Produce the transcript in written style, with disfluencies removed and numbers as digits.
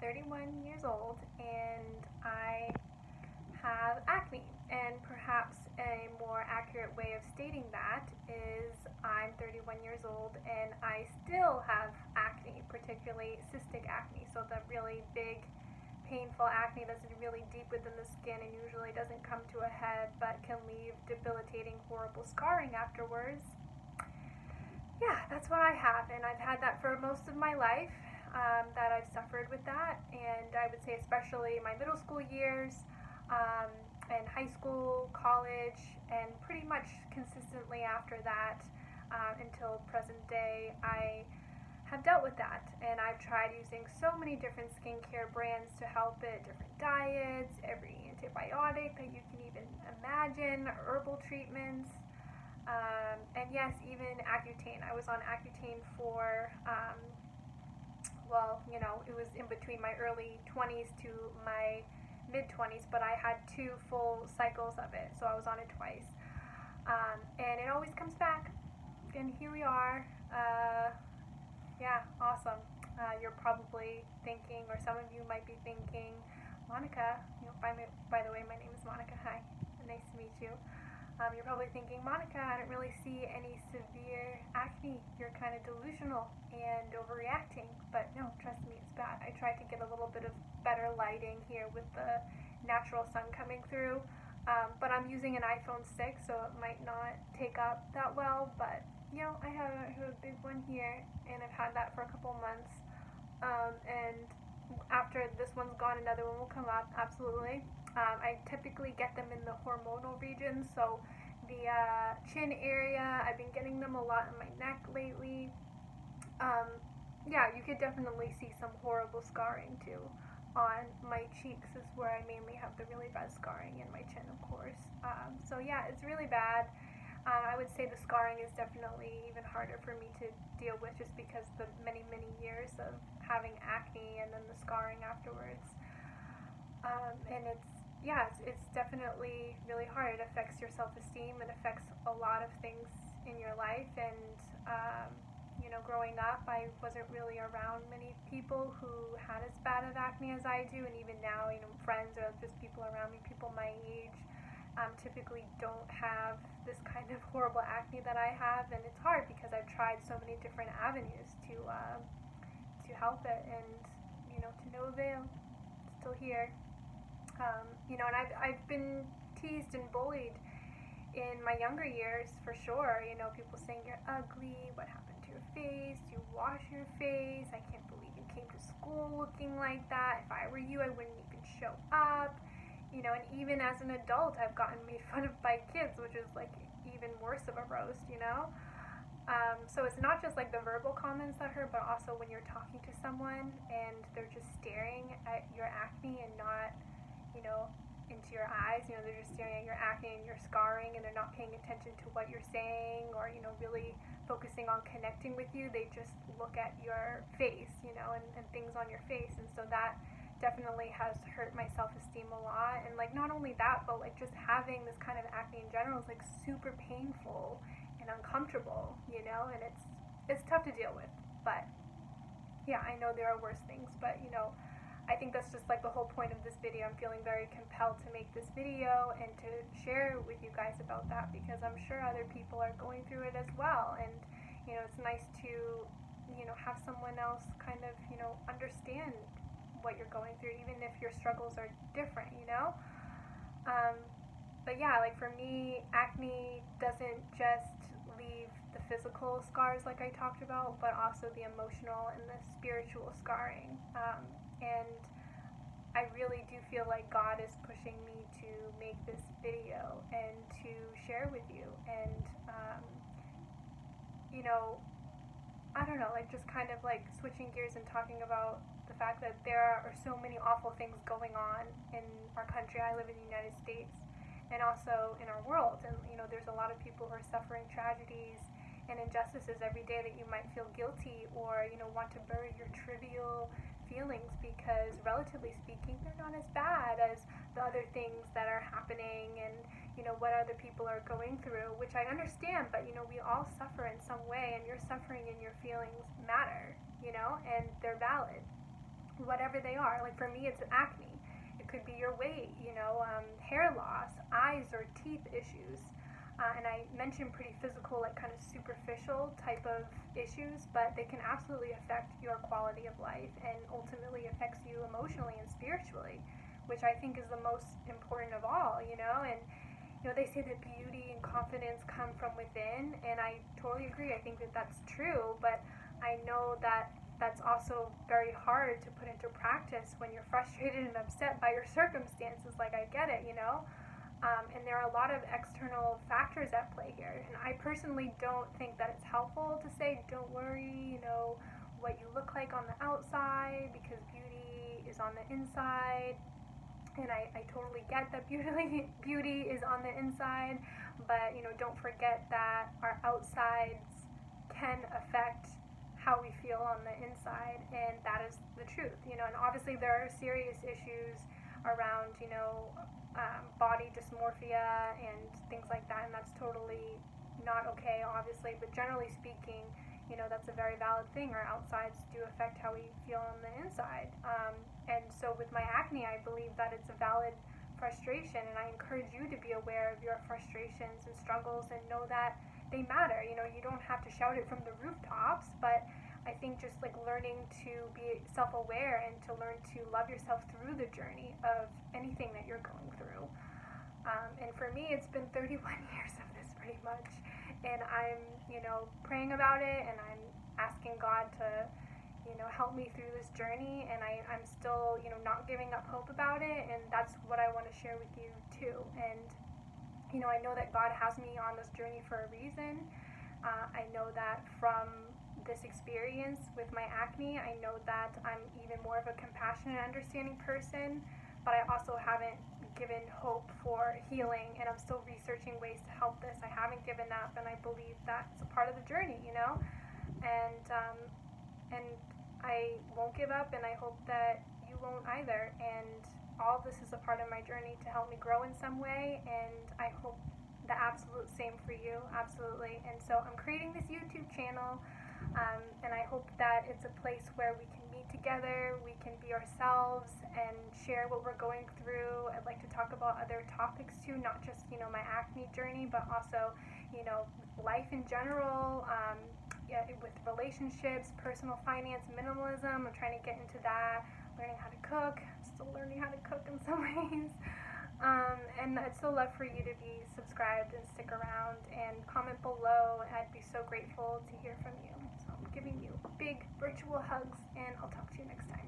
31 years old and I have acne. And perhaps a more accurate way of stating that is I'm 31 years old and I still have acne, particularly cystic acne. So the really big, painful acne that's really deep within the skin and usually doesn't come to a head but can leave debilitating, horrible scarring afterwards. Yeah, that's what I have, and I've had that for most of my life, that I've suffered with that, and I would say especially my middle school years, and high school, college, and pretty much consistently after that, until present day, I have dealt with that, and I've tried using so many different skincare brands to help it, different diets, every antibiotic that you can even imagine, herbal treatments, and yes, even Accutane. I was on Accutane for, it was in between my early 20s to my mid 20s, but I had 2 full cycles of it, so I was on it twice. And it always comes back, and here we are. Yeah, awesome. You're probably thinking, or some of you might be thinking, Monica, by the way, my name is Monica. Hi, nice to meet you. You're probably thinking, Monica, I don't really see any severe acne. You're kind of delusional and overreacting. But no, trust me, it's bad. I tried to get a little bit of better lighting here with the natural sun coming through. But I'm using an iPhone 6, so it might not take up that well. But, I have a big one here, and I've had that for a couple months. And after this one's gone, another one will come up, absolutely. I typically get them in the hormonal region, so the chin area, I've been getting them a lot in my neck lately. Yeah, you could definitely see some horrible scarring too. On my cheeks is where I mainly have the really bad scarring, and my chin, of course. So yeah, it's really bad. I would say the scarring is definitely even harder for me to deal with just because the many, many years of having acne and then the scarring afterwards. And it's definitely really hard. It affects your self-esteem. It affects a lot of things in your life. And, growing up, I wasn't really around many people who had as bad of acne as I do. And even now, friends or just people around me, people my age, typically don't have this kind of horrible acne that I have. And it's hard because I've tried so many different avenues to help it. And, to no avail. Still here. And I've been teased and bullied in my younger years for sure. People saying you're ugly, what happened to your face, do you wash your face, I can't believe you came to school looking like that, if I were you I wouldn't even show up, and even as an adult I've gotten made fun of by kids, which is like even worse of a roast. So it's not just like the verbal comments that hurt, but also when you're talking to someone and they're just staring at your acne and not, into your eyes. They're just staring at your acne and your scarring, and they're not paying attention to what you're saying or, really focusing on connecting with you. They just look at your face, and things on your face. And so that definitely has hurt my self-esteem a lot. And like not only that, but like just having this kind of acne in general is like super painful and uncomfortable, and it's tough to deal with. But yeah, I know there are worse things, but I think that's just like the whole point of this video. I'm feeling very compelled to make this video and to share with you guys about that, because I'm sure other people are going through it as well. And it's nice to have someone else kind of understand what you're going through, even if your struggles are different. But yeah, like for me, acne doesn't just leave the physical scars like I talked about, but also the emotional and the spiritual scarring. And I really do feel like God is pushing me to make this video and to share with you. And, I don't know, like just kind of like switching gears and talking about the fact that there are so many awful things going on in our country. I live in the United States and also in our world. And, there's a lot of people who are suffering tragedies and injustices every day that you might feel guilty or, want to bury your trivial feelings because, relatively speaking, they're not as bad as the other things that are happening and, what other people are going through, which I understand, but, we all suffer in some way, and your suffering and your feelings matter, and they're valid. whatever they are. Like for me, it's acne. It could be your weight, hair loss, eyes or teeth issues. And I mentioned pretty physical, like kind of superficial type of issues, but they can absolutely affect your quality of life and ultimately affects you emotionally and spiritually, which I think is the most important of all, and they say that beauty and confidence come from within, and I totally agree. I think that that's true, but I know that that's also very hard to put into practice when you're frustrated and upset by your circumstances. Like, I get it, and there are a lot of external factors at play here. And I personally don't think that it's helpful to say, don't worry, what you look like on the outside, because beauty is on the inside. And I totally get that beauty is on the inside, but don't forget that our outsides can affect how we feel on the inside, and that is the truth. And obviously there are serious issues around body dysmorphia and things like that, and that's totally not okay, obviously. But generally speaking, that's a very valid thing. Our outsides do affect how we feel on the inside. And so with my acne, I believe that it's a valid frustration, and I encourage you to be aware of your frustrations and struggles and know that they matter. You don't have to shout it from the rooftops, but I think just like learning to be self-aware and to learn to love yourself through the journey of anything that you're going through. And for me, it's been 31 years of this pretty much. And I'm, praying about it, and I'm asking God to, help me through this journey. And I'm still, not giving up hope about it. And that's what I want to share with you too. And, I know that God has me on this journey for a reason. I know that from this experience with my acne, I know that I'm even more of a compassionate, understanding person, but I also haven't given hope for healing, and I'm still researching ways to help this. I haven't given up, and I believe that's a part of the journey, and I won't give up, and I hope that you won't either. And all of this is a part of my journey to help me grow in some way, and I hope the absolute same for you, absolutely. And so I'm creating this YouTube channel, and I hope that it's a place where we can meet together, we can be ourselves and share what we're going through. I'd like to talk about other topics too, not just, my acne journey, but also, life in general, with relationships, personal finance, minimalism. I'm trying to get into that, learning how to cook. I'm still learning how to cook in some ways. And I'd still love for you to be subscribed and stick around and comment below. I'd be so grateful to hear from you. So I'm giving you big virtual hugs, and I'll talk to you next time.